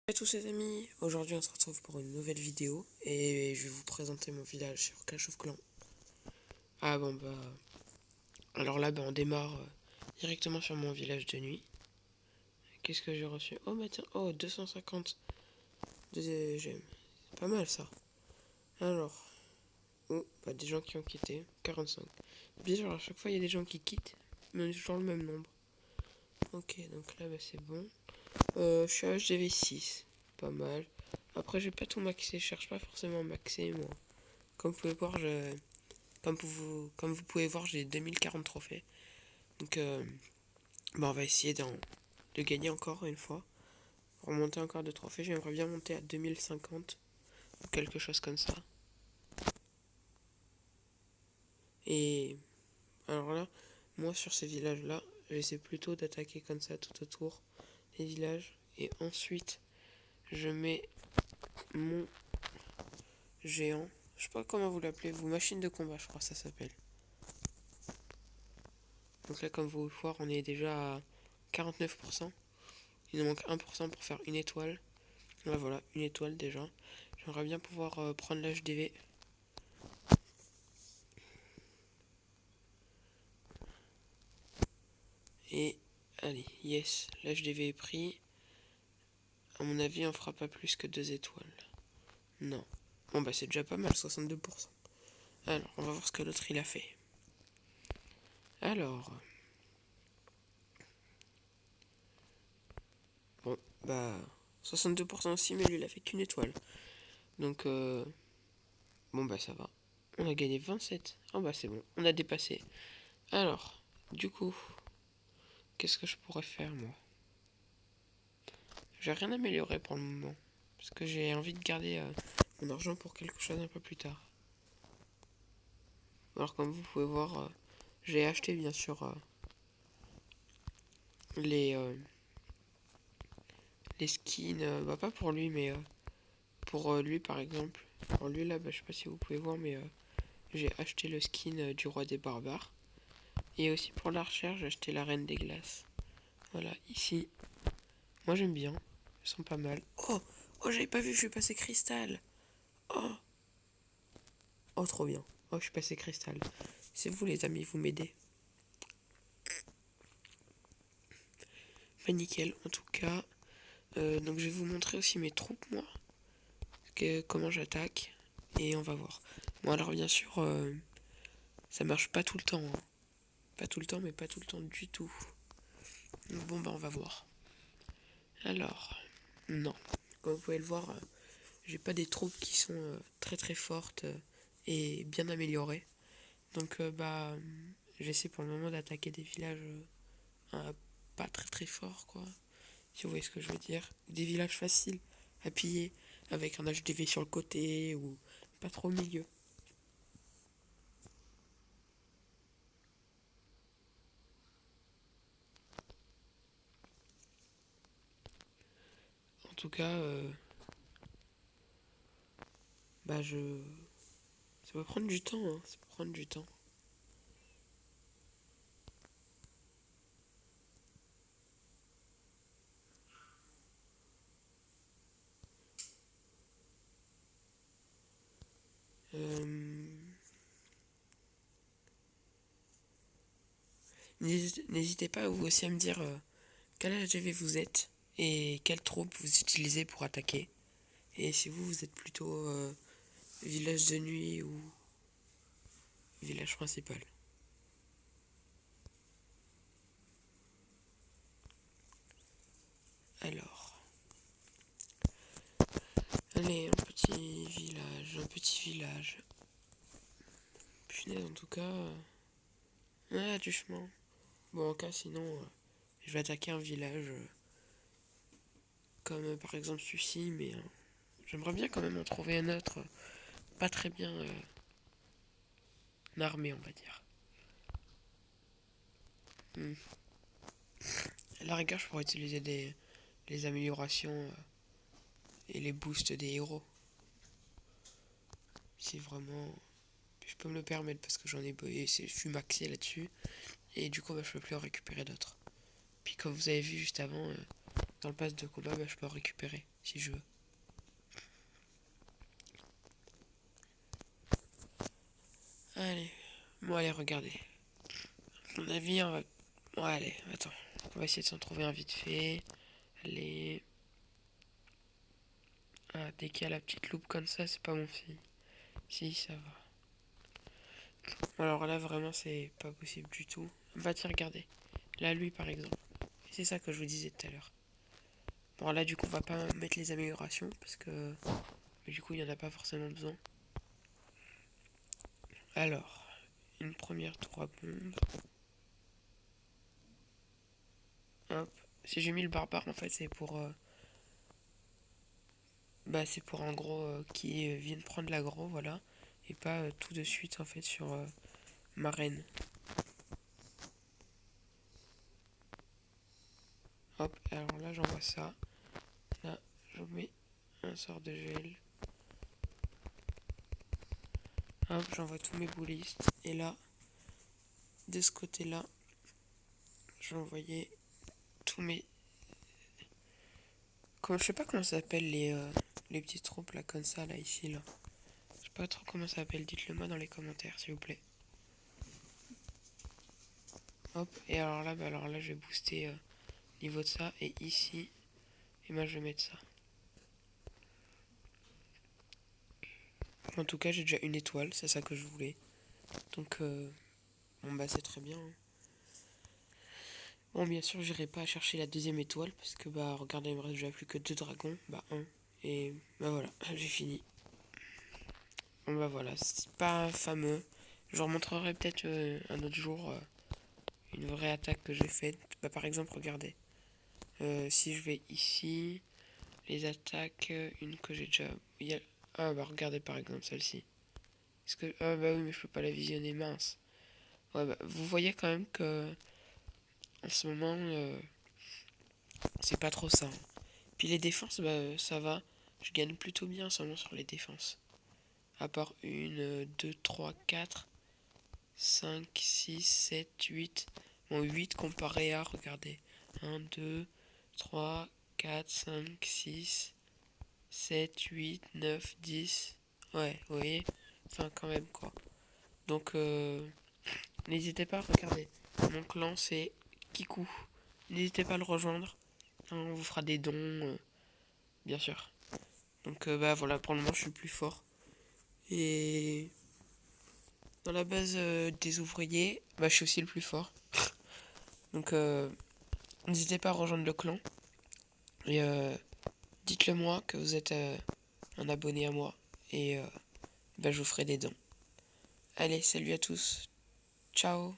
Salut à tous les amis, aujourd'hui on se retrouve pour une nouvelle vidéo et je vais vous présenter mon village sur Clash of Clans. Ah bon alors là on démarre directement sur mon village de nuit. Qu'est-ce que j'ai reçu? Oh bah tiens, 250 de gemmes, c'est pas mal ça. Alors, des gens qui ont quitté, 45. Bien sûr à chaque fois il y a des gens qui quittent, mais on est toujours le même nombre. Ok donc là c'est bon. Je suis à HDV 6, pas mal. Après j'ai pas tout maxé, je cherche pas forcément à maxer moi. Comme vous pouvez voir, comme vous pouvez voir, j'ai 2040 trophées. Donc, on va essayer de gagner encore une fois. Pour monter encore de trophées, j'aimerais bien monter à 2050 ou quelque chose comme ça. Et alors là, moi sur ces villages-là, j'essaie plutôt d'attaquer comme ça tout autour des villages. Et ensuite, je mets mon géant. Je sais pas comment vous l'appelez, vous, machine de combat, je crois que ça s'appelle. Donc là, comme vous pouvez voir, on est déjà à 49%. Il nous manque 1% pour faire une étoile. Là, voilà, une étoile déjà. J'aimerais bien pouvoir prendre l'HDV. Et allez, yes, l'HDV est pris. À mon avis, on fera pas plus que 2 étoiles. Non. Bon bah c'est déjà pas mal, 62%. Alors, on va voir ce que l'autre il a fait. Alors. Bon, bah 62% aussi, mais lui il a fait qu'une étoile. Donc bon bah ça va. On a gagné 27. Oh bah c'est bon, on a dépassé. Alors, du coup, qu'est-ce que je pourrais faire moi? J'ai rien amélioré pour le moment. Parce que j'ai envie de garder mon argent pour quelque chose un peu plus tard. Alors comme vous pouvez voir, j'ai acheté bien sûr les, les skins. Bah pas pour lui, mais pour lui par exemple. Pour lui là, je sais pas si vous pouvez voir, mais j'ai acheté le skin du roi des barbares. Et aussi pour l'archère, j'ai acheté la reine des glaces. Voilà, ici. Moi j'aime bien. Elles sont pas mal. Oh, j'avais pas vu, je suis passé cristal. Oh, oh, trop bien. Oh, je suis passé cristal. C'est vous les amis, vous m'aidez. Bah nickel, en tout cas. Donc je vais vous montrer aussi mes troupes, moi. Comment j'attaque. Et on va voir. Bon alors bien sûr, ça marche pas tout le temps. Hein. Pas tout le temps, mais pas tout le temps du tout. Donc bon bah on va voir. Alors, non. Comme vous pouvez le voir, j'ai pas des troupes qui sont très très fortes et bien améliorées. Donc j'essaie pour le moment d'attaquer des villages pas très très forts quoi. Si vous voyez ce que je veux dire. Des villages faciles à piller avec un HDV sur le côté ou pas trop au milieu. En tout cas, bah je... Ça va prendre du temps, hein. Ça va prendre du temps. Euh... N'hésitez pas vous aussi à me dire quel HDV vous êtes et quelle troupe vous utilisez pour attaquer. Et si vous êtes plutôt village de nuit ou village principal. Alors, allez, un petit village, un petit village. Punaise, en tout cas, du chemin. Bon, en cas, sinon, je vais attaquer un village comme par exemple celui-ci, mais j'aimerais bien quand même en trouver un autre, pas très bien armé, on va dire. À la rigueur, je pourrais utiliser les améliorations et les boosts des héros. Si vraiment je peux me le permettre parce que je suis maxé là-dessus. Et du coup, je peux plus en récupérer d'autres. Puis comme vous avez vu juste avant, dans le pass de combat, je peux en récupérer. si je veux. Allez, bon allez, regardez. À mon avis, on va... Bon, allez, attends. On va essayer de s'en trouver un vite fait. Allez. Ah, dès qu'il y a la petite loupe comme ça, c'est pas mon fille. Si, ça va. Alors là, vraiment, c'est pas possible du tout. Bah tiens, regardez. Là, lui, par exemple. C'est ça que je vous disais tout à l'heure. Bon, là, du coup, on va pas mettre les améliorations, parce que... du coup, il n'y en a pas forcément besoin. Alors, une première tour à bombe. Hop. Si j'ai mis le barbare, en fait, c'est pour... c'est pour en gros qui viennent prendre l'aggro, voilà. Et pas tout de suite, en fait, sur ma reine. Hop, alors là, j'envoie ça. Là, je mets un sort de gel. Hop, j'envoie tous mes boulistes. Et là, de ce côté-là, je vais envoyer tous mes... Je sais pas comment ça s'appelle les petites troupes là, comme ça, là, ici, là. Je sais pas trop comment ça s'appelle, dites-le moi dans les commentaires, s'il vous plaît. Hop, et alors là, je vais booster niveau de ça. Et ici, et moi, je vais mettre ça. En tout cas, j'ai déjà une étoile, c'est ça que je voulais. Donc, bon, bah, c'est très bien. Bon, bien sûr, j'irai pas chercher la deuxième étoile, parce que, bah, regardez, il me reste déjà plus que 2 dragons. Bah, un. Et, bah, voilà, j'ai fini. Bon, bah, voilà, c'est pas fameux. Je vous remontrerai peut-être un autre jour une vraie attaque que j'ai faite. Bah, par exemple, regardez. Si je vais ici, les attaques, une que j'ai déjà... Ah, bah, regardez, par exemple, celle-ci. Ah, bah oui, mais je peux pas la visionner, mince. Ouais, bah, vous voyez quand même que... En ce moment, c'est pas trop ça. Puis les défenses, bah ça va. Je gagne plutôt bien en ce moment sur les défenses. À part 1, 2, 3, 4, 5, 6, 7, 8. Bon, 8 comparé à, regardez. 1, 2, 3, 4, 5, 6, 7, 8, 9, 10. Ouais, vous voyez. Enfin, quand même, quoi. Donc, n'hésitez pas à regarder. Mon clan, c'est Kikou. N'hésitez pas à le rejoindre. On vous fera des dons, bien sûr. Donc bah voilà, pour le moment je suis le plus fort. Et dans la base des ouvriers, bah je suis aussi le plus fort. Donc n'hésitez pas à rejoindre le clan. Et dites-le moi que vous êtes un abonné à moi. Et bah je vous ferai des dons. Allez, salut à tous. Ciao.